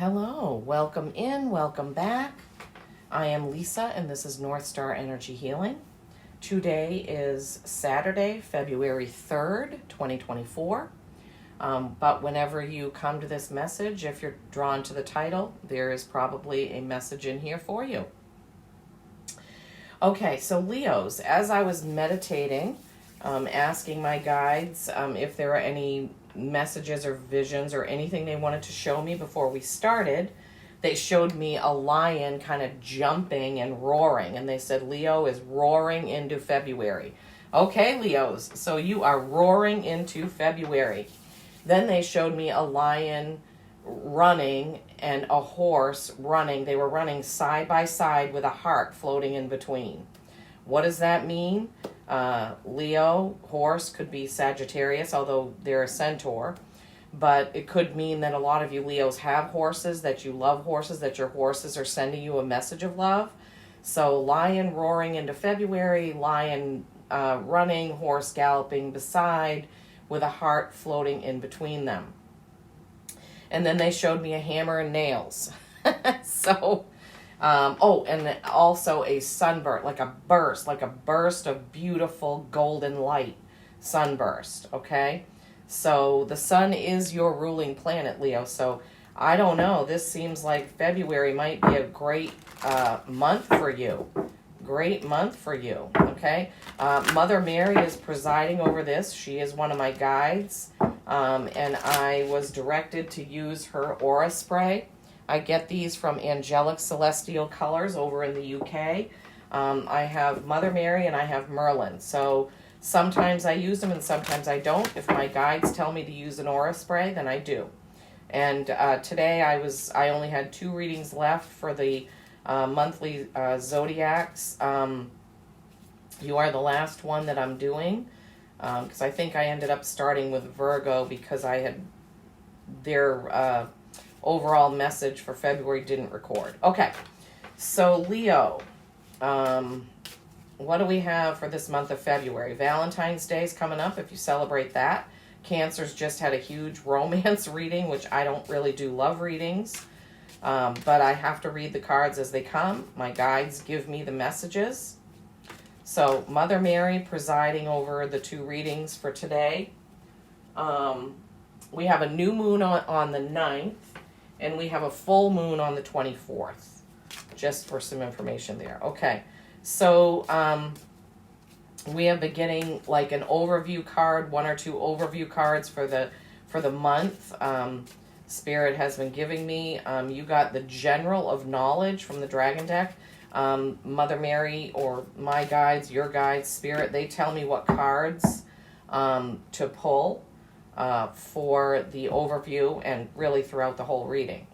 Hello, welcome in, welcome back. I am Lisa and this is North Star Energy Healing. Today is Saturday, February 3rd, 2024. But whenever you come to this message, if you're drawn to the title, there is probably a message in here for you. Okay, so Leos, as I was meditating, asking my guides if there are any messages or visions or anything they wanted to show me before we started, they showed me a lion kind of jumping and roaring, and they said Leo is roaring into February. Okay, Leos, so you are roaring into February. Then they showed me a lion running and a horse running. They were running side by side with a heart floating in between. What does that mean? Leo, horse, could be Sagittarius, although they're a centaur. But it could mean that a lot of you Leos have horses, that you love horses, that your horses are sending you a message of love. So lion roaring into February, lion running, horse galloping beside, with a heart floating in between them. And then they showed me a hammer and nails. And also a sunburst, like a burst of beautiful golden light sunburst, okay? So the sun is your ruling planet, Leo. So I don't know, this seems like February might be a great month for you. Great month for you, okay? Mother Mary is presiding over this. She is one of my guides, and I was directed to use her aura spray. I get these from Angelic Celestial Colors over in the UK. I have Mother Mary and I have Merlin. So sometimes I use them and sometimes I don't. If my guides tell me to use an aura spray, then I do. And today I only had 2 readings left for the monthly zodiacs. You are the last one that I'm doing, because I think I ended up starting with Virgo because I had their overall message for February didn't record. Okay, so Leo, what do we have for this month of February? Valentine's Day is coming up if you celebrate that. Cancer's just had a huge romance reading, which I don't really do love readings. But I have to read the cards as they come. My guides give me the messages. So Mother Mary presiding over the 2 readings for today. We have a new moon on the 9th, and we have a full moon on the 24th, just for some information there. Okay, so we have been getting like an overview card, 1 or 2 overview cards for the month. Spirit has been giving me. You got the General of Knowledge from the Dragon deck. Mother Mary or my guides, your guides, Spirit, they tell me what cards to pull for the overview and really throughout the whole reading.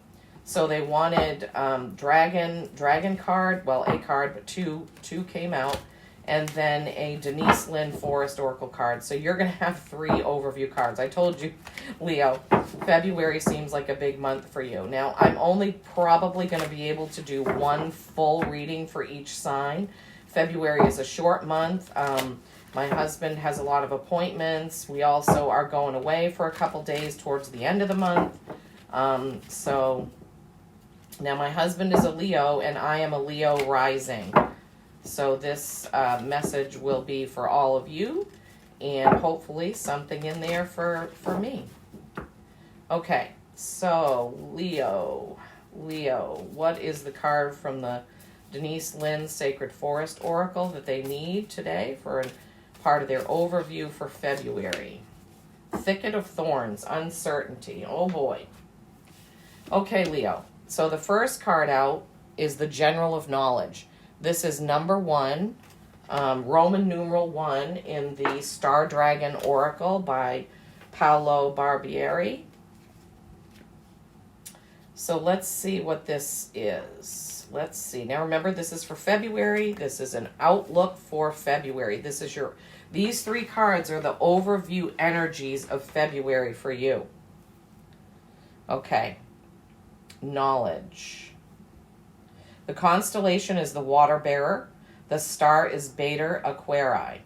So they wanted Dragon card, well, a card, but two came out, and then a Denise Lynn Forest Oracle card. So you're going to have 3 overview cards. I told you, Leo, February seems like a big month for you. Now, I'm only probably going to be able to do 1 full reading for each sign. February is a short month. My husband has a lot of appointments. We also are going away for a couple days towards the end of the month. So now my husband is a Leo and I am a Leo rising. So this message will be for all of you, and hopefully something in there for me. Okay, so Leo, what is the card from the Denise Lynn Sacred Forest Oracle that they need today for part of their overview for February? Thicket of Thorns, uncertainty. Oh boy. Okay, Leo. So the first card out is the General of Knowledge. This is number 1, Roman numeral 1 in the Star Dragon Oracle by Paolo Barbieri. So let's see what this is. Let's see. Now remember, this is for February. This is an outlook for February. These 3 cards are the overview energies of February for you. Okay. Knowledge. The constellation is the Water Bearer. The star is Beta Aquarii.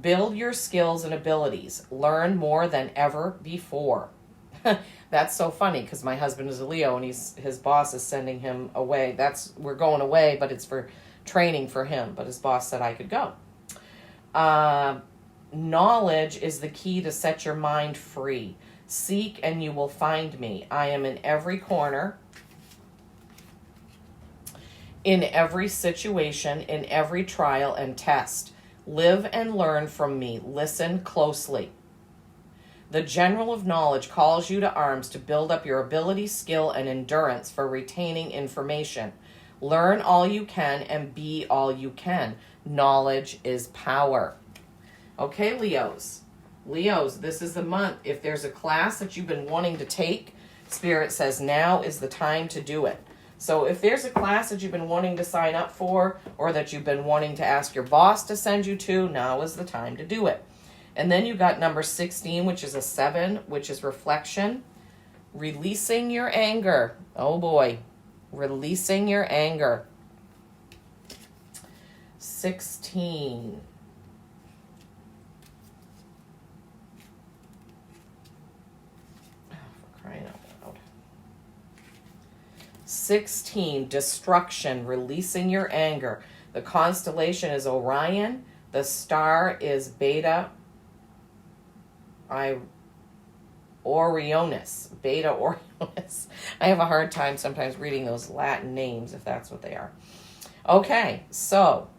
Build your skills and abilities. Learn more than ever before. That's so funny because my husband is a Leo and his boss is sending him away. We're going away, but it's for training for him. But his boss said I could go. Knowledge is the key to set your mind free. Seek and you will find me. I am in every corner, in every situation, in every trial and test. Live and learn from me. Listen closely. The general of knowledge calls you to arms to build up your ability, skill, and endurance for retaining information. Learn all you can and be all you can. Knowledge is power. Okay, Leos. Leos, this is the month. If there's a class that you've been wanting to take, Spirit says now is the time to do it. So if there's a class that you've been wanting to sign up for, or that you've been wanting to ask your boss to send you to, now is the time to do it. And then you got number 16, which is a 7, which is reflection. Releasing your anger. Oh boy. Releasing your anger. 16. Oh, for crying out loud. 16, destruction, releasing your anger. The constellation is Orion. The star is Beta Orionis. Beta Orionis. I have a hard time sometimes reading those Latin names, if that's what they are. Okay, so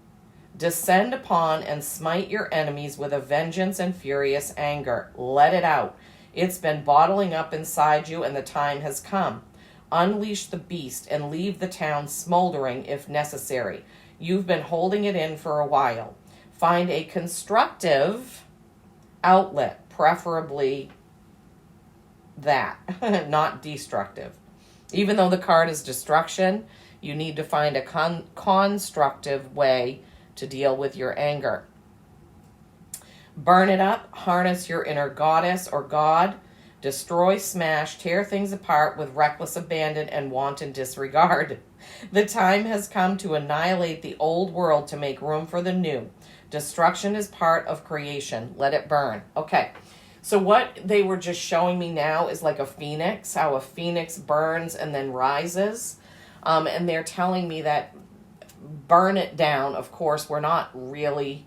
descend upon and smite your enemies with a vengeance and furious anger. Let it out. It's been bottling up inside you, and the time has come. Unleash the beast and leave the town smoldering if necessary. You've been holding it in for a while. Find a constructive outlet, preferably that, not destructive. Even though the card is destruction, you need to find a constructive way to deal with your anger. Burn it up, harness your inner goddess or god, destroy, smash, tear things apart with reckless abandon and wanton disregard. The time has come to annihilate the old world to make room for the new. Destruction is part of creation. Let it burn. Okay, so what they were just showing me now is like a phoenix, how a phoenix burns and then rises. And they're telling me that burn it down. Of course, we're not really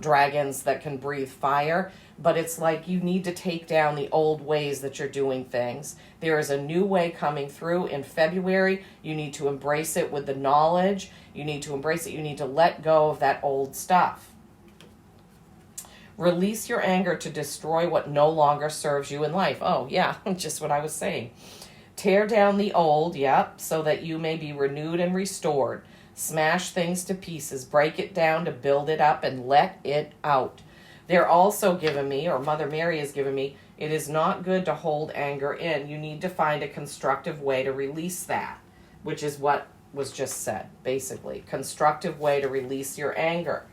dragons that can breathe fire, but it's like you need to take down the old ways that you're doing things. There is a new way coming through in February. You need to embrace it with the knowledge. You need to embrace it. You need to let go of that old stuff. Release your anger to destroy what no longer serves you in life. Oh, yeah, just what I was saying. Tear down the old, so that you may be renewed and restored. Smash things to pieces. Break it down to build it up and let it out. They're also giving me, or Mother Mary has given me, it is not good to hold anger in. You need to find a constructive way to release that, which is what was just said, basically. Constructive way to release your anger.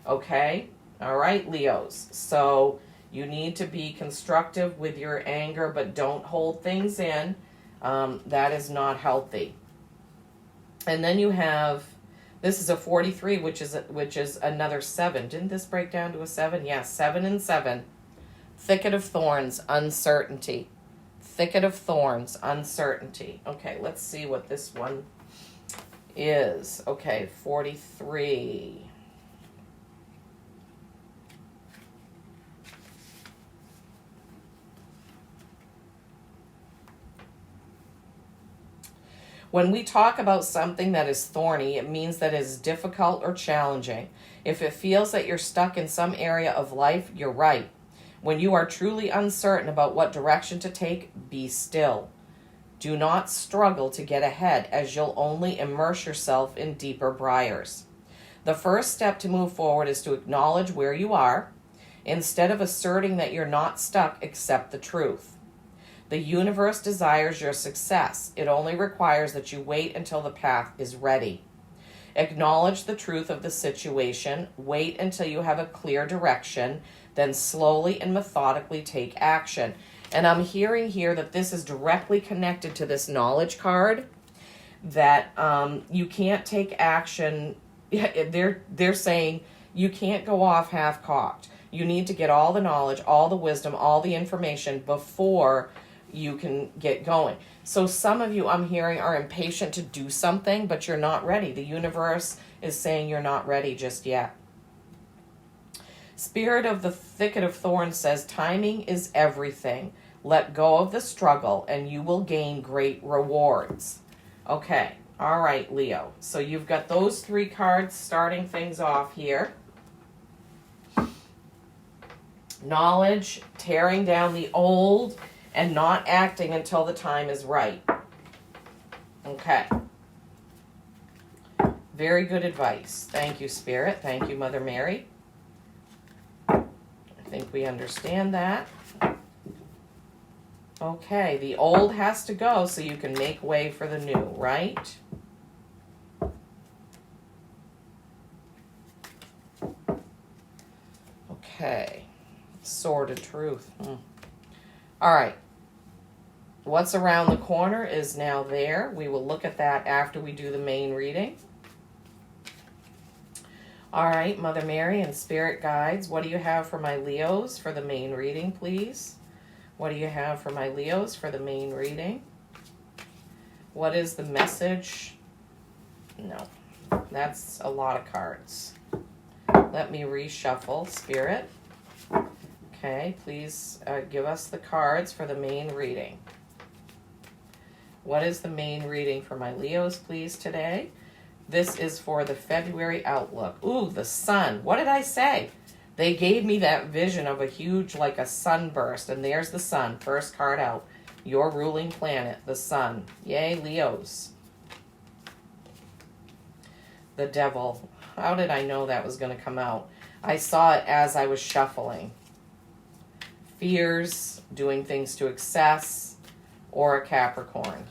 Okay? All right, Leos. So you need to be constructive with your anger, but don't hold things in. That is not healthy. And then you have, this is a 43, which is another 7. Didn't this break down to a 7? Yeah, 7 and 7. Thicket of thorns, uncertainty. Thicket of thorns, uncertainty. Okay, let's see what this one is. Okay, 43. When we talk about something that is thorny, it means that it is difficult or challenging. If it feels that you're stuck in some area of life, you're right. When you are truly uncertain about what direction to take, be still. Do not struggle to get ahead, as you'll only immerse yourself in deeper briars. The first step to move forward is to acknowledge where you are. Instead of asserting that you're not stuck, accept the truth. The universe desires your success. It only requires that you wait until the path is ready. Acknowledge the truth of the situation. Wait until you have a clear direction. Then slowly and methodically take action. And I'm hearing here that this is directly connected to this knowledge card. That you can't take action. They're saying you can't go off half-cocked. You need to get all the knowledge, all the wisdom, all the information before you can get going. So some of you, I'm hearing, are impatient to do something, but you're not ready. The universe is saying you're not ready just yet. Spirit of the Thicket of Thorns says, timing is everything. Let go of the struggle and you will gain great rewards. Okay, all right, Leo. So you've got those 3 cards starting things off here. Knowledge, tearing down the old, and not acting until the time is right. Okay. Very good advice. Thank you, Spirit. Thank you, Mother Mary. I think we understand that. Okay, the old has to go so you can make way for the new, right? Okay. Sword of Truth. All right. What's around the corner is now there. We will look at that after we do the main reading. All right, Mother Mary and Spirit Guides, what do you have for my Leos for the main reading, please? What do you have for my Leos for the main reading? What is the message? No, that's a lot of cards. Let me reshuffle, Spirit. Okay, please give us the cards for the main reading. What is the main reading for my Leos, please, today? This is for the February outlook. Ooh, the sun. What did I say? They gave me that vision of a huge, like a sunburst, and there's the sun. First card out. Your ruling planet, the sun. Yay, Leos. The devil. How did I know that was going to come out? I saw it as I was shuffling. Fears, doing things to excess, or a Capricorn.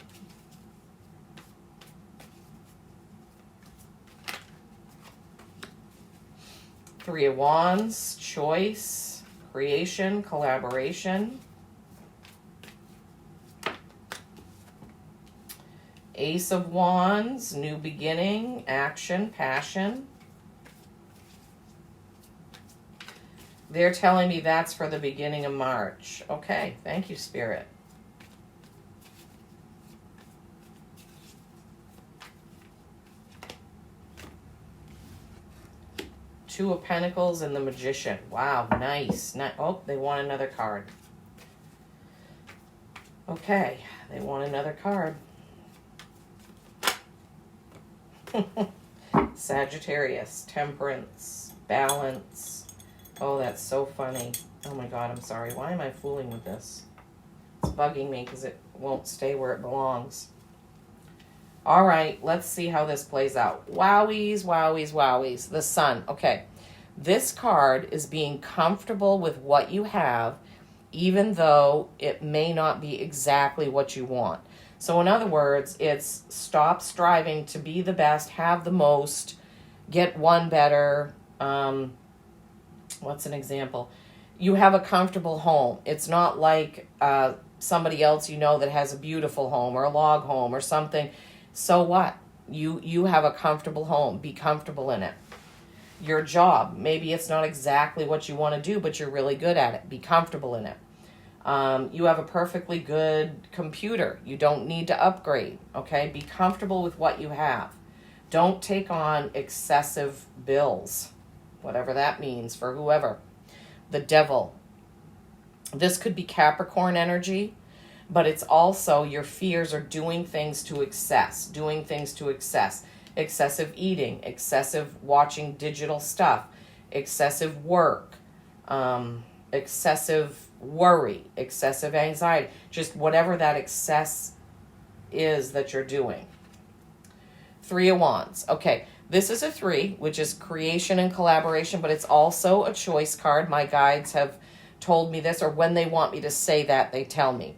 Three of Wands, choice, creation, collaboration. Ace of Wands, new beginning, action, passion. They're telling me that's for the beginning of March. Okay, thank you, Spirit. Two of Pentacles and the Magician. Wow, nice. Oh, they want another card. Okay, they want another card. Sagittarius, Temperance, Balance. Oh, that's so funny. Oh my God, I'm sorry. Why am I fooling with this? It's bugging me because it won't stay where it belongs. All right, let's see how this plays out. Wowies, wowies, wowies. The sun. Okay, this card is being comfortable with what you have, even though it may not be exactly what you want. So in other words, it's stop striving to be the best, have the most, get one better. What's an example? You have a comfortable home. It's not like somebody else you know that has a beautiful home or a log home or something. So what? You have a comfortable home. Be comfortable in it. Your job, maybe it's not exactly what you want to do, but you're really good at it. Be comfortable in it. You have a perfectly good computer. You don't need to upgrade, okay? Be comfortable with what you have. Don't take on excessive bills, whatever that means for whoever. The devil. This could be Capricorn energy, but it's also your fears are doing things to excess, excessive eating, excessive watching digital stuff, excessive work, excessive worry, excessive anxiety, just whatever that excess is that you're doing. Three of Wands. Okay, this is a 3, which is creation and collaboration, but it's also a choice card. My guides have told me this, or when they want me to say that, they tell me.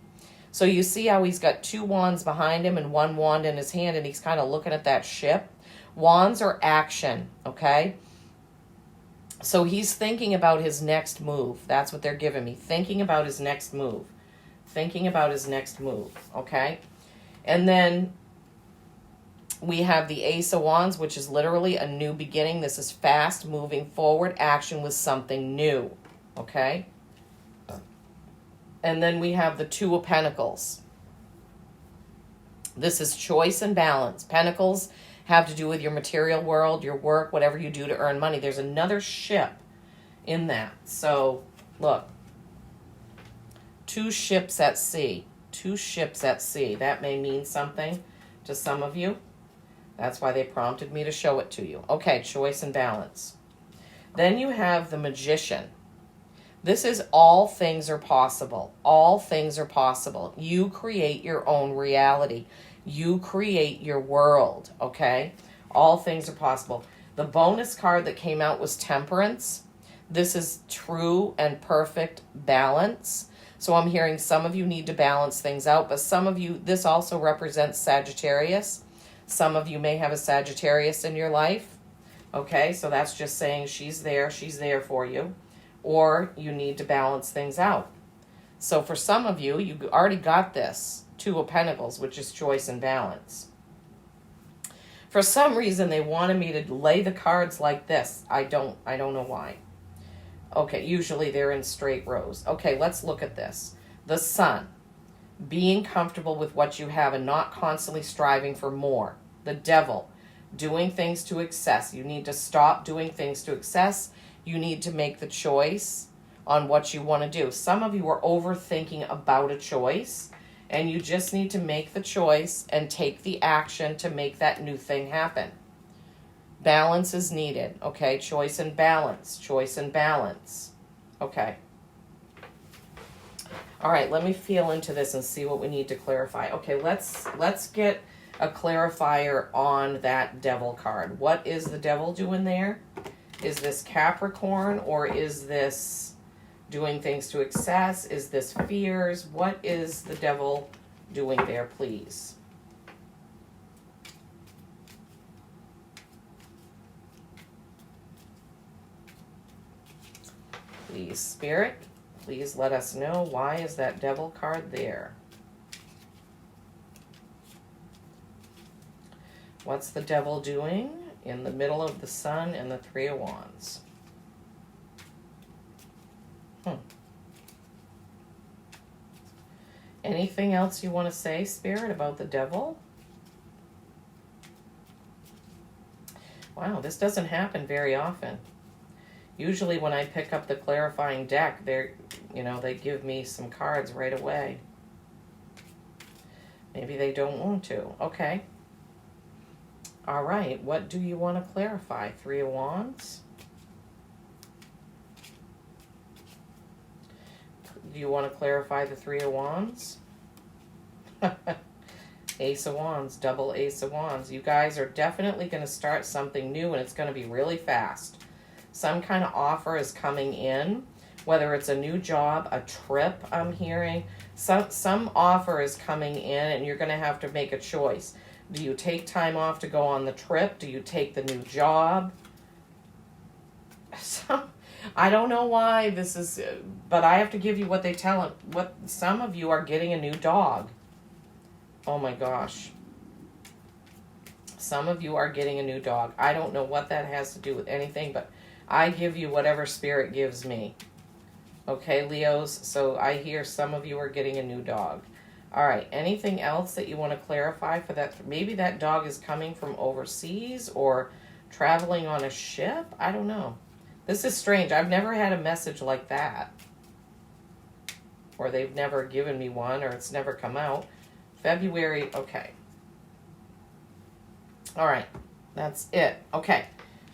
So you see how he's got 2 wands behind him and 1 wand in his hand, and he's kind of looking at that ship. Wands are action, okay? So he's thinking about his next move. That's what they're giving me. Thinking about his next move. Thinking about his next move, okay? And then we have the Ace of Wands, which is literally a new beginning. This is fast, moving forward, action with something new, okay? And then we have the Two of Pentacles. This is choice and balance. Pentacles have to do with your material world, your work, whatever you do to earn money. There's another ship in that. So, look. 2 ships at sea. 2 ships at sea. That may mean something to some of you. That's why they prompted me to show it to you. Okay, choice and balance. Then you have the Magician. This is all things are possible. All things are possible. You create your own reality. You create your world, okay? All things are possible. The bonus card that came out was Temperance. This is true and perfect balance. So I'm hearing some of you need to balance things out, but some of you, this also represents Sagittarius. Some of you may have a Sagittarius in your life. Okay, so that's just saying she's there for you. Or you need to balance things out. So for some of you, you already got this, 2 of Pentacles, which is choice and balance. For some reason, they wanted me to lay the cards like this. I don't know why. Okay, usually they're in straight rows. Okay, let's look at this. The Sun, being comfortable with what you have and not constantly striving for more. The Devil, doing things to excess. You need to stop doing things to excess. You need to make the choice on what you want to do. Some of you are overthinking about a choice, and you just need to make the choice and take the action to make that new thing happen. Balance is needed, okay? Choice and balance. Choice and balance. Okay. All right, let me feel into this and see what we need to clarify. Okay, let's get a clarifier on that Devil card. What is the Devil doing there? Is this Capricorn, or is this doing things to excess? Is this fears? What is the Devil doing there, please? Please, Spirit, please let us know, why is that Devil card there? What's the Devil doing in the middle of the Sun and the 3 of Wands? Anything else you want to say, Spirit, about the Devil? Wow, this doesn't happen very often. Usually when I pick up the clarifying deck, they give me some cards right away. Maybe they don't want to. Okay. All right, what do you want to clarify? 3 of Wands? Do you want to clarify the 3 of Wands? Ace of Wands, double Ace of Wands. You guys are definitely going to start something new, and it's going to be really fast. Some kind of offer is coming in, whether it's a new job, a trip, I'm hearing. Some offer is coming in, and you're going to have to make a choice. Do you take time off to go on the trip? Do you take the new job? I don't know why this is, but I have to give you what they tell them. Some of you are getting a new dog. Oh my gosh. Some of you are getting a new dog. I don't know what that has to do with anything, but I give you whatever Spirit gives me. Okay, Leos? So I hear some of you are getting a new dog. All right, anything else that you want to clarify for that? Maybe that dog is coming from overseas or traveling on a ship? I don't know. This is strange. I've never had a message like that. Or they've never given me one, or it's never come out. February, okay. All right, that's it. Okay,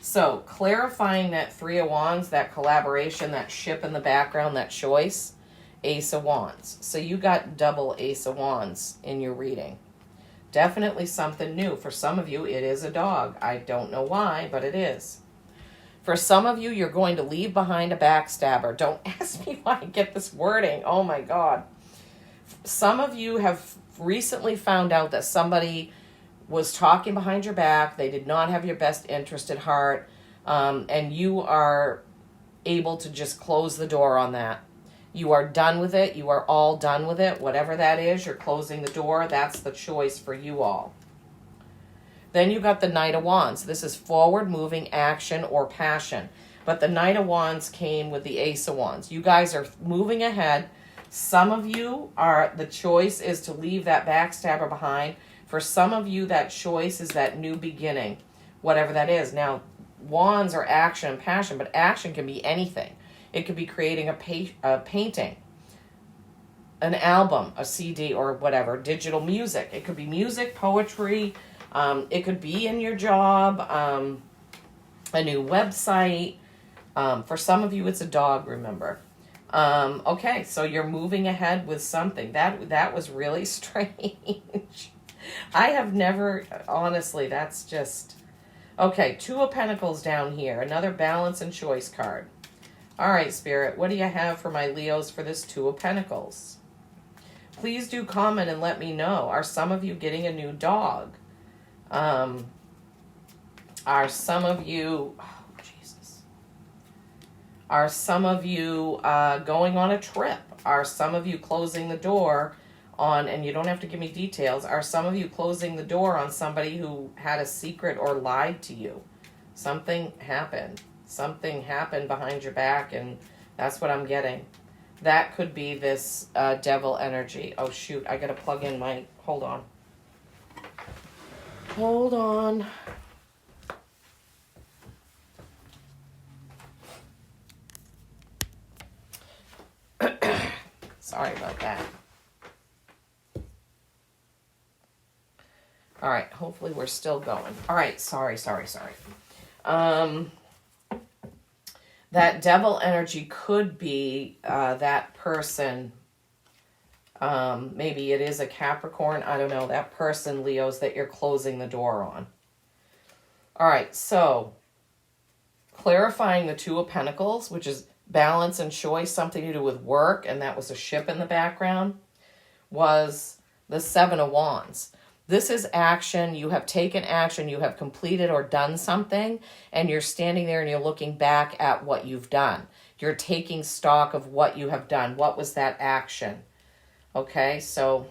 so clarifying that 3 of Wands, that collaboration, that ship in the background, that choice, Ace of Wands. So you got double Ace of Wands in your reading. Definitely something new. For some of you, it is a dog. I don't know why, but it is. For some of you, you're going to leave behind a backstabber. Don't ask me why I get this wording. Oh my God. Some of you have recently found out that somebody was talking behind your back. They did not have your best interest at heart. And you are able to just close the door on that. You are done with it. You are all done with it. Whatever that is, you're closing the door. That's the choice for you all. Then you got the Knight of Wands. This is forward moving action or passion. But the Knight of Wands came with the Ace of Wands. You guys are moving ahead. Some of you are, the choice is to leave that backstabber behind. For some of you, that choice is that new beginning, whatever that is. Now, wands are action and passion, but action can be anything. It could be creating a painting, an album, a CD, or whatever, digital music. It could be music, poetry. It could be in your job, a new website. For some of you, it's a dog, remember. Okay, so you're moving ahead with something. That was really strange. I have never, honestly, that's just... Okay, Two of Pentacles down here. Another balance and choice card. All right, Spirit, what do you have for my Leos for this Two of Pentacles? Please do comment and let me know. Are some of you getting a new dog? Are some of you... Oh, Jesus. Are some of you going on a trip? Are some of you closing the door on, and you don't have to give me details, are some of you closing the door on somebody who had a secret or lied to you? Something happened. Something happened behind your back, and that's what I'm getting. That could be this devil energy. Oh, shoot. I got to plug in my... Hold on. Hold on. Sorry about that. All right. Hopefully we're still going. All right. Sorry. That devil energy could be that person. Maybe it is a Capricorn. I don't know. That person, Leos, that you're closing the door on. All right. So clarifying the Two of Pentacles, which is balance and choice, something to do with work, and that was a ship in the background, was the Seven of Wands. This is action. You have taken action. You have completed or done something, and you're standing there and you're looking back at what you've done. You're taking stock of what you have done. What was that action? Okay, so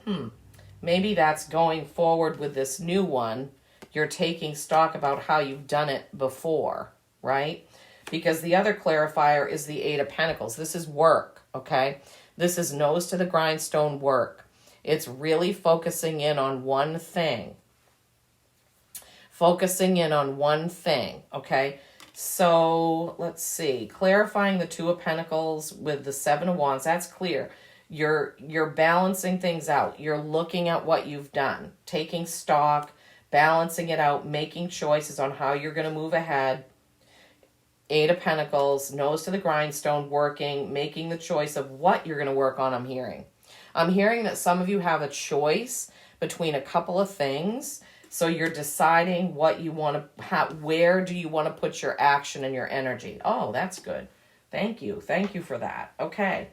maybe that's going forward with this new one. You're taking stock about how you've done it before, right? Because the other clarifier is the Eight of Pentacles. This is work, okay? This is nose to the grindstone work. It's really focusing in on one thing. Focusing in on one thing, okay? So, let's see. Clarifying the Two of Pentacles with the Seven of Wands, that's clear. You're balancing things out. You're looking at what you've done, taking stock, balancing it out, making choices on how you're going to move ahead. Eight of Pentacles, nose to the grindstone, working, making the choice of what you're going to work on, I'm hearing. I'm hearing that some of you have a choice between a couple of things. So you're deciding what you want to, where do you want to put your action and your energy? Oh, that's good. Thank you. Thank you for that. Okay.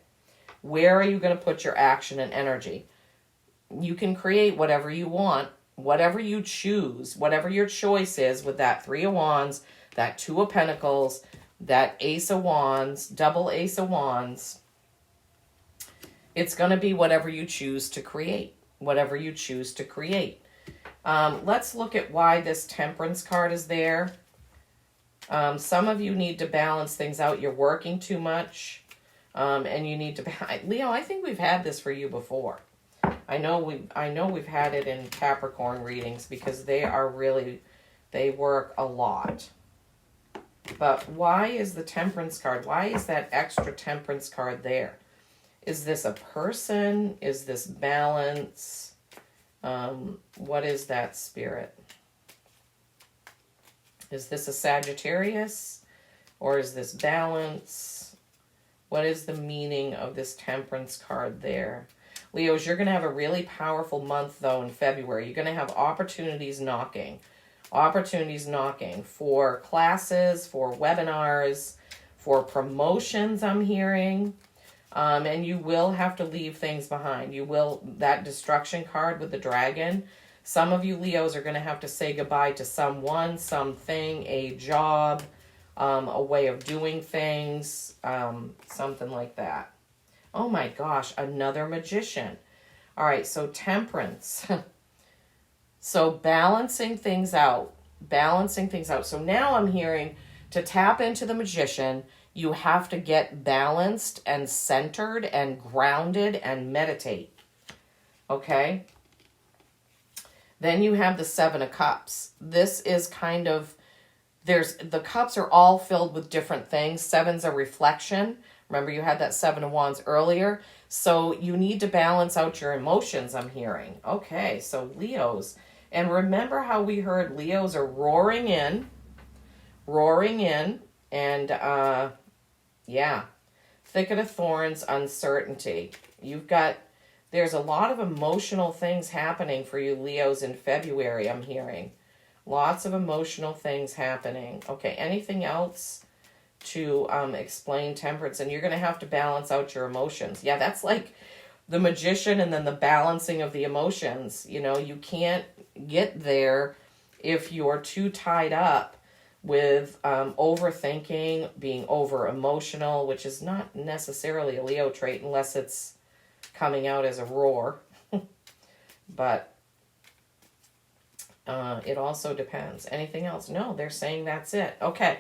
Where are you going to put your action and energy? You can create whatever you want, whatever you choose, whatever your choice is with that Three of Wands, that Two of Pentacles, that Ace of Wands, double Ace of Wands. It's going to be whatever you choose to create. Whatever you choose to create. Let's look at why this Temperance card is there. Some of you need to balance things out. You're working too much. And you need to... Leo, I think we've had this for you before. I know we've had it in Capricorn readings because they are really... They work a lot. But why is the Temperance card? Why is that extra Temperance card there? Is this a person? Is this balance? What is that, Spirit? Is this a Sagittarius? Or is this balance? What is the meaning of this Temperance card there? Leos, you're going to have a really powerful month, though, in February. You're going to have opportunities knocking. Opportunities knocking for classes, for webinars, for promotions, I'm hearing. And you will have to leave things behind. You will, that destruction card with the dragon, some of you Leos are going to have to say goodbye to someone, something, a job, a way of doing things, something like that. Oh my gosh, another Magician. All right, so Temperance. So balancing things out. So now I'm hearing to tap into the Magician, You have to get balanced and centered and grounded and meditate. Okay? Then you have the Seven of Cups. This is kind of, the cups are all filled with different things. Seven's a reflection. Remember, you had that Seven of Wands earlier. So you need to balance out your emotions, I'm hearing. Okay, so Leos. And remember how we heard Leos are roaring in, and yeah, thicket of thorns, uncertainty. There's a lot of emotional things happening for you Leos in February, I'm hearing. Lots of emotional things happening. Okay, anything else to explain temperance? And you're going to have to balance out your emotions. Yeah, that's like the magician and then the balancing of the emotions. You know, you can't get there if you're too tied up with overthinking, being over emotional, which is not necessarily a Leo trait unless it's coming out as a roar. But it also depends. Anything else? No, they're saying that's it. Okay,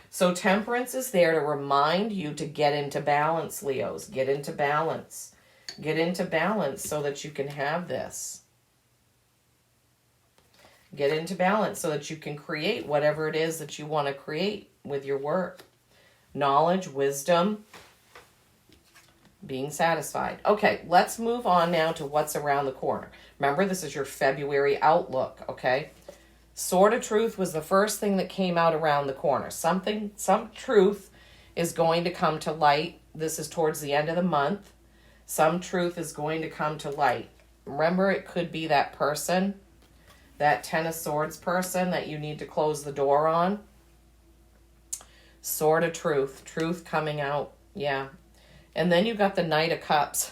so temperance is there to remind you to get into balance, Leos. Get into balance. Get into balance so that you can have this. Get into balance so that you can create whatever it is that you want to create with your work. Knowledge, wisdom, being satisfied. Okay, let's move on now to what's around the corner. Remember, this is your February outlook, okay? Sword of Truth was the first thing that came out around the corner. Some truth is going to come to light. This is towards the end of the month. Some truth is going to come to light. Remember, it could be that person, that Ten of Swords person that you need to close the door on. Sword of Truth. Truth coming out. Yeah. And then you got the Knight of Cups.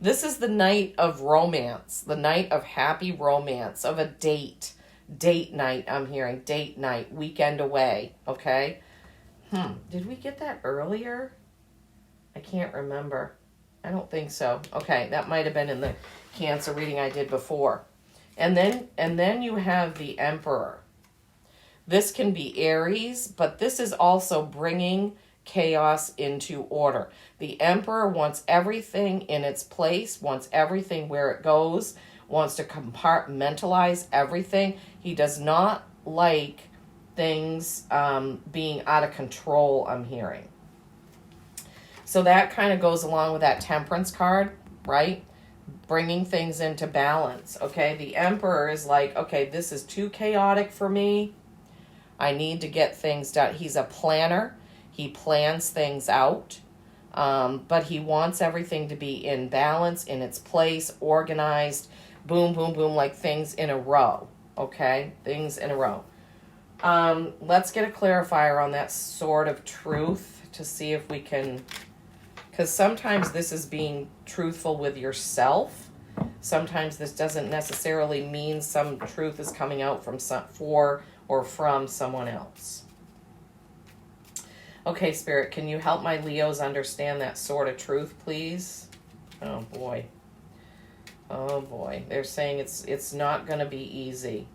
This is the night of romance. The night of happy romance. Of a date. Date night, I'm hearing. Date night. Weekend away. Okay? Did we get that earlier? I can't remember. I don't think so. Okay, that might have been in the Cancer reading I did before. And then you have the Emperor. This can be Aries, but this is also bringing chaos into order. The Emperor wants everything in its place, wants everything where it goes, wants to compartmentalize everything. He does not like things being out of control, I'm hearing. So that kind of goes along with that Temperance card, right? Bringing things into balance, okay? The Emperor is like, okay, this is too chaotic for me. I need to get things done. He's a planner. He plans things out, but he wants everything to be in balance, in its place, organized, boom, boom, boom, like things in a row, okay? Things in a row. Let's get a clarifier on that Sword of Truth to see if we can, because sometimes this is being truthful with yourself. Sometimes this doesn't necessarily mean some truth is coming out from from someone else. Okay, Spirit, can you help my Leos understand that Sword of Truth, please? Oh, boy. Oh, boy. They're saying it's not going to be easy.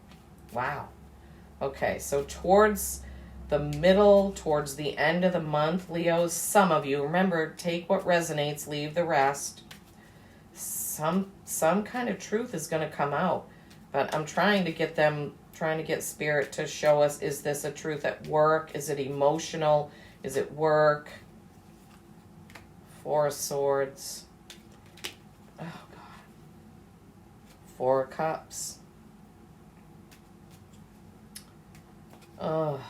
Wow. Okay, so towards the middle, towards the end of the month, Leos, some of you, remember, take what resonates, leave the rest. Some kind of truth is going to come out, but I'm trying to get Spirit to show us, is this a truth at work? Is it emotional? Is it work? Four of Swords. Oh, God. Four of Cups. Oh,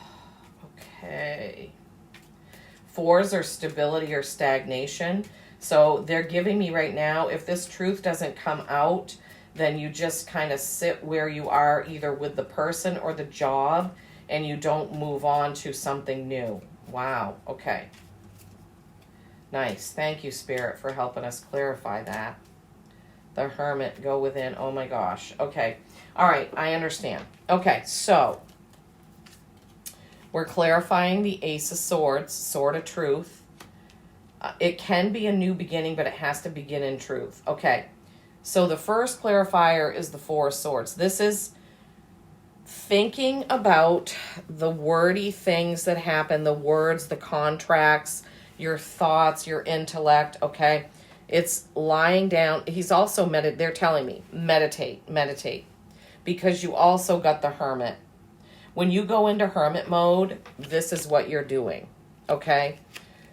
okay. Fours are stability or stagnation. So they're giving me right now, if this truth doesn't come out, then you just kind of sit where you are, either with the person or the job, and you don't move on to something new. Wow. Okay. Nice. Thank you, Spirit, for helping us clarify that. The Hermit, go within. Oh, my gosh. Okay. All right. I understand. Okay. So we're clarifying the Ace of Swords, Sword of Truth. It can be a new beginning, but it has to begin in truth. Okay. So the first clarifier is the Four of Swords. This is thinking about the wordy things that happen, the words, the contracts, your thoughts, your intellect, okay? It's lying down. He's also they're telling me, meditate. Because you also got the Hermit. When you go into Hermit mode, this is what you're doing, okay?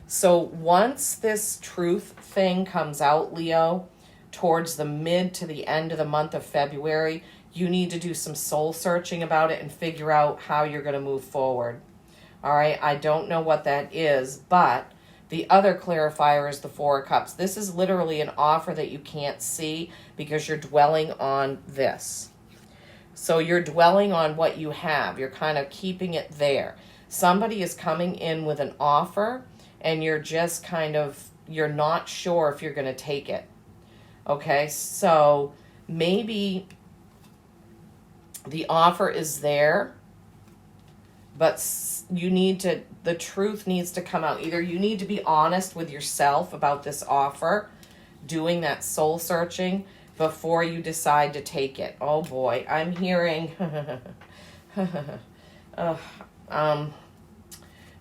So once this truth thing comes out, Leo, towards the mid to the end of the month of February, you need to do some soul searching about it and figure out how you're going to move forward. All right, I don't know what that is, but the other clarifier is the Four of Cups. This is literally an offer that you can't see because you're dwelling on this. So you're dwelling on what you have. You're kind of keeping it there. Somebody is coming in with an offer and you're just you're not sure if you're going to take it. Okay, so maybe the offer is there, but the truth needs to come out. Either you need to be honest with yourself about this offer, doing that soul searching before you decide to take it. Oh boy, I'm hearing,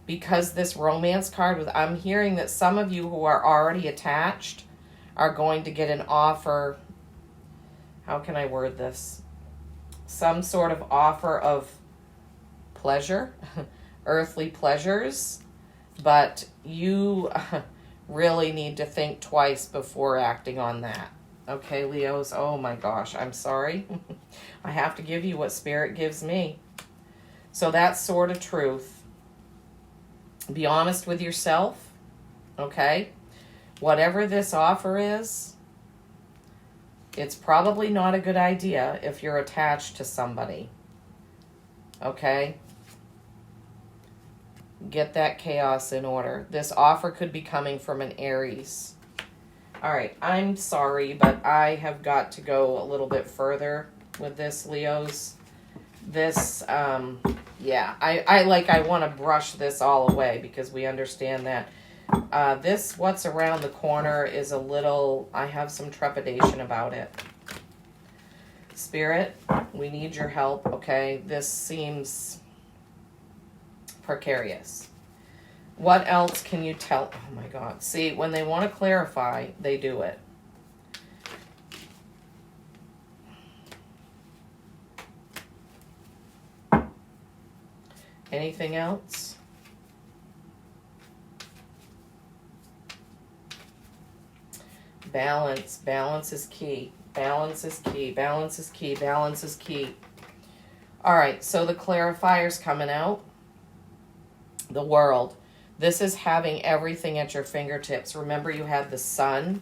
because this romance card, I'm hearing that some of you who are already attached are going to get an offer. How can I word this? Some sort of offer of pleasure, earthly pleasures, but you really need to think twice before acting on that. Okay, Leos, oh my gosh, I'm sorry. I have to give you what Spirit gives me. So that's sort of truth. Be honest with yourself, okay? Whatever this offer is, it's probably not a good idea if you're attached to somebody. Okay? Get that chaos in order. This offer could be coming from an Aries. All right, I'm sorry, but I have got to go a little bit further with this, Leos. This, yeah, I want to brush this all away because we understand that. This, what's around the corner is I have some trepidation about it. Spirit, we need your help, okay? This seems precarious. What else can you tell? Oh my God. See, when they want to clarify, they do it. Anything else? Balance. Balance is key. Balance is key. Balance is key. Balance is key. All right, so the clarifier's coming out. The World. This is having everything at your fingertips. Remember, you had the Sun.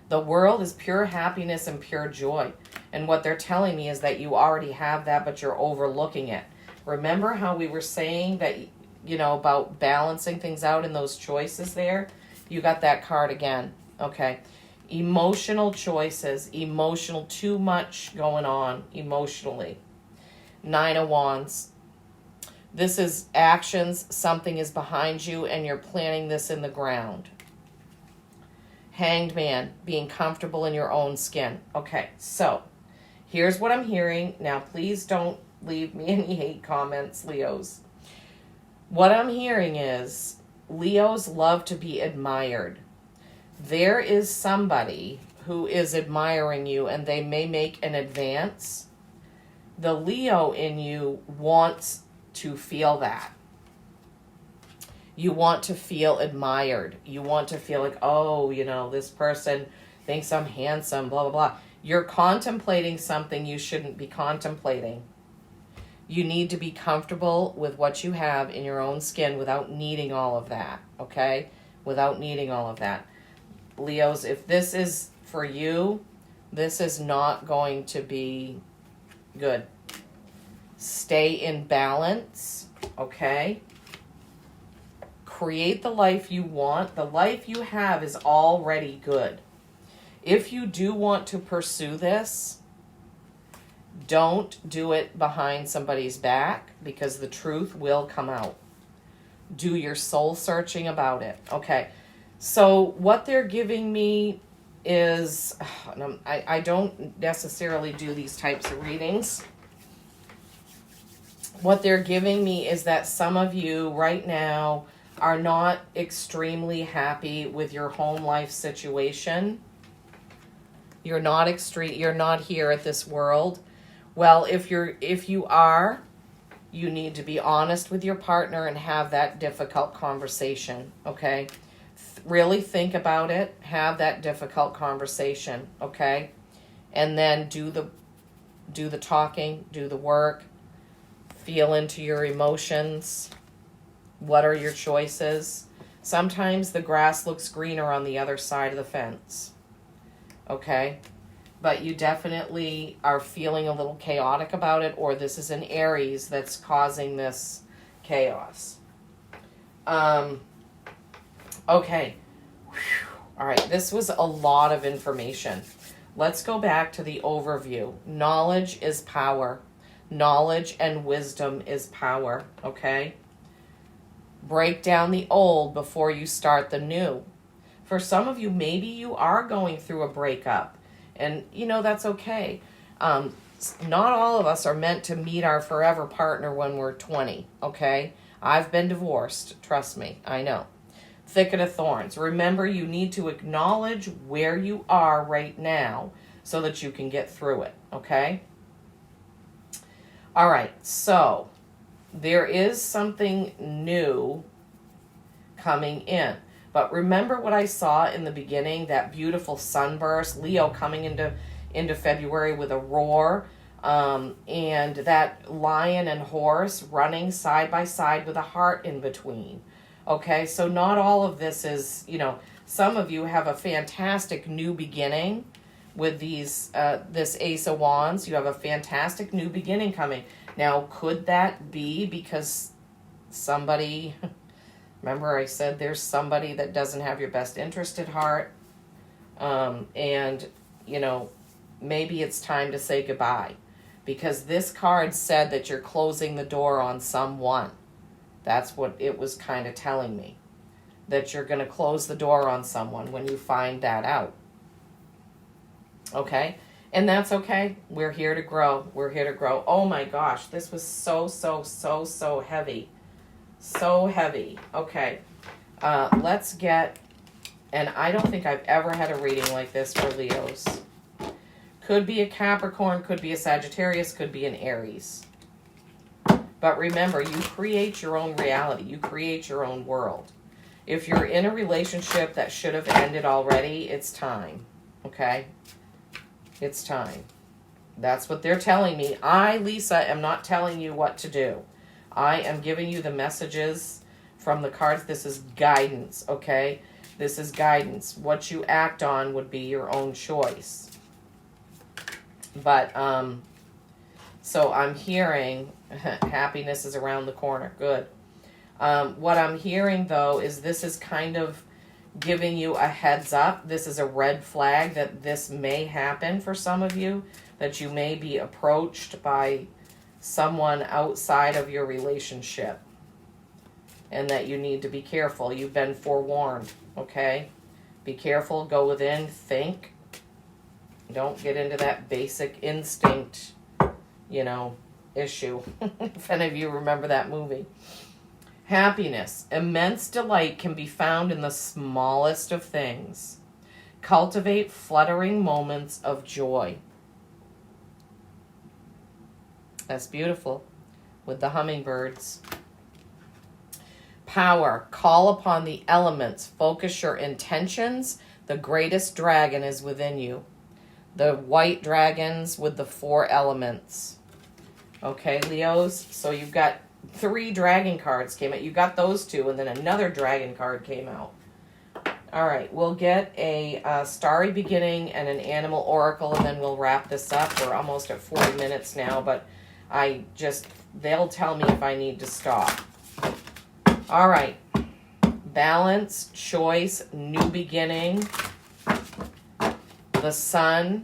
The World is pure happiness and pure joy. And what they're telling me is that you already have that, but you're overlooking it. Remember how we were saying that, about balancing things out in those choices there? You got that card again. Okay. Emotional choices. Too much going on emotionally. 9 of Wands. This is actions. Something is behind you and you're planting this in the ground. Hanged Man. Being comfortable in your own skin. Okay, so here's what I'm hearing. Now, please don't leave me any hate comments, Leos. What I'm hearing is Leos love to be admired. There is somebody who is admiring you and they may make an advance. The Leo in you wants to feel that. You want to feel admired. You want to feel like, oh, this person thinks I'm handsome, blah, blah, blah. You're contemplating something you shouldn't be contemplating. You need to be comfortable with what you have in your own skin without needing all of that, okay? Without needing all of that. Leos, if this is for you, this is not going to be good. Stay in balance, okay? Create the life you want. The life you have is already good. If you do want to pursue this, don't do it behind somebody's back because the truth will come out. Do your soul searching about it. Okay, so what they're giving me is, I don't necessarily do these types of readings. What they're giving me is that some of you right now are not extremely happy with your home life situation. You're not here at this world. Well, if you are, you need to be honest with your partner and have that difficult conversation, okay? Really think about it, have that difficult conversation, okay? And then do the talking, do the work, feel into your emotions. What are your choices? Sometimes the grass looks greener on the other side of the fence, okay? But you definitely are feeling a little chaotic about it, or this is an Aries that's causing this chaos. Okay. Whew. All right, this was a lot of information. Let's go back to the overview. Knowledge is power. Knowledge and wisdom is power, okay? Break down the old before you start the new. For some of you, maybe you are going through a breakup, and that's okay. Not all of us are meant to meet our forever partner when we're 20, okay? I've been divorced, trust me, I know. Thicket of thorns. Remember, you need to acknowledge where you are right now so that you can get through it, okay? All right, so there is something new coming in. But remember what I saw in the beginning, that beautiful sunburst, Leo coming into February with a roar, and that lion and horse running side by side with a heart in between. Okay, so not all of this is, some of you have a fantastic new beginning with this Ace of Wands. You have a fantastic new beginning coming. Now, could that be because somebody, remember I said there's somebody that doesn't have your best interest at heart, and, maybe it's time to say goodbye, because this card said that you're closing the door on someone. That's what it was kind of telling me, that you're going to close the door on someone when you find that out. Okay? And that's okay. We're here to grow. We're here to grow. Oh my gosh, this was so heavy. So heavy. Okay. Let's get, and I don't think I've ever had a reading like this for Leos. Could be a Capricorn, could be a Sagittarius, could be an Aries. But remember, you create your own reality. You create your own world. If you're in a relationship that should have ended already, it's time. Okay? It's time. That's what they're telling me. I, Lisa, am not telling you what to do. I am giving you the messages from the cards. This is guidance, okay? This is guidance. What you act on would be your own choice. But, so I'm hearing happiness is around the corner. Good. What I'm hearing, though, is this is kind of giving you a heads up. This is a red flag that this may happen for some of you, that you may be approached by someone outside of your relationship, and that you need to be careful. You've been forewarned, okay? Be careful, go within, think. Don't get into that basic instinct, issue. If any of you remember that movie. Happiness. Immense delight can be found in the smallest of things. Cultivate fluttering moments of joy. That's beautiful. With the hummingbirds. Power. Call upon the elements. Focus your intentions. The greatest dragon is within you. The white dragons with the 4 elements. Okay, Leos? So you've got 3 dragon cards came out. You got those 2, and then another dragon card came out. All right, we'll get a starry beginning and an animal oracle, and then we'll wrap this up. We're almost at 40 minutes now, but they'll tell me if I need to stop. All right. Balance, choice, new beginning. The sun.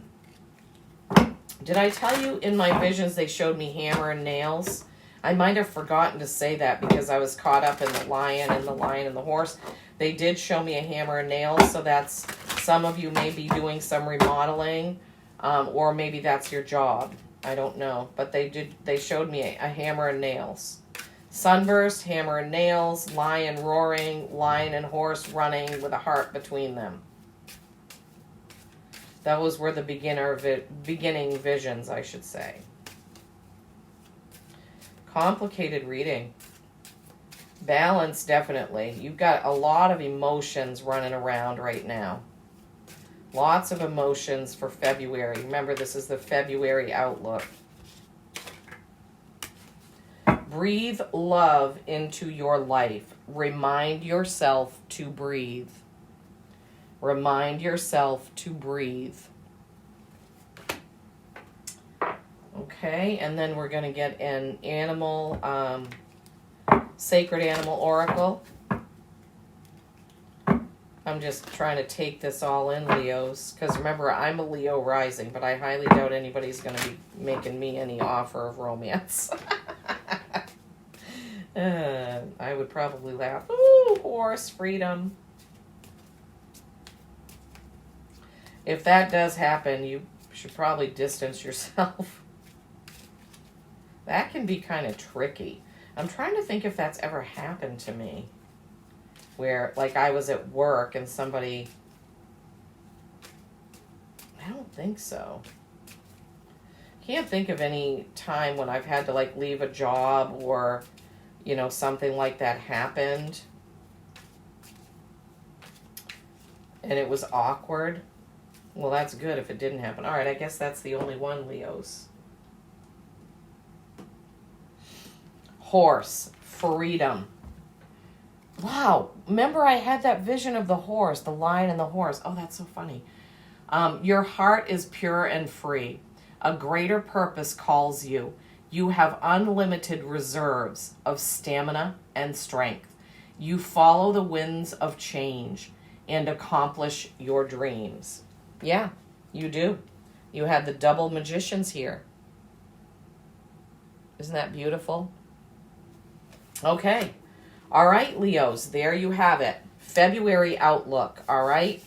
Did I tell you in my visions they showed me hammer and nails? I might have forgotten to say that because I was caught up in the lion and the horse. They did show me a hammer and nails, so that's, some of you may be doing some remodeling, or maybe that's your job. I don't know, but they showed me a hammer and nails. Sunburst, hammer and nails, lion roaring, lion and horse running with a heart between them. Those were the beginning visions, I should say. Complicated reading. Balance, definitely. You've got a lot of emotions running around right now. Lots of emotions for February. Remember, this is the February outlook. Breathe love into your life. Remind yourself to breathe. Remind yourself to breathe. Okay, and then we're going to get an animal, sacred animal oracle. I'm just trying to take this all in, Leos, because remember, I'm a Leo rising, but I highly doubt anybody's going to be making me any offer of romance. I would probably laugh. Ooh, horse, freedom. If that does happen, you should probably distance yourself. That can be kind of tricky. I'm trying to think if that's ever happened to me. Where, like, I was at work and somebody... I don't think so. Can't think of any time when I've had to, like, leave a job or, you know, something like that happened. And it was awkward. Well, that's good if it didn't happen. All right, I guess that's the only one, Leos. Horse, freedom. Wow, remember I had that vision of the horse, the lion and the horse. Oh, that's so funny. Your heart is pure and free. A greater purpose calls you. You have unlimited reserves of stamina and strength. You follow the winds of change and accomplish your dreams. Yeah, you do. You had the double magicians here. Isn't that beautiful? Okay. All right, Leos, there you have it. February outlook, all right?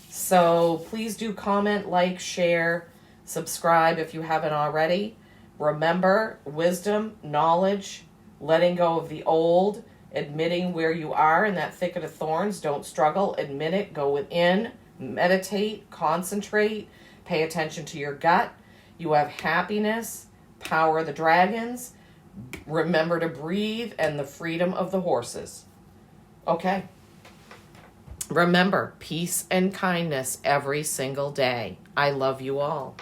So please do comment, like, share, subscribe if you haven't already. Remember, wisdom, knowledge, letting go of the old, admitting where you are in that thicket of thorns. Don't struggle, admit it, go within, meditate, concentrate, pay attention to your gut. You have happiness, power of the dragons, remember to breathe, and the freedom of the horses. Okay. Remember, peace and kindness every single day. I love you all.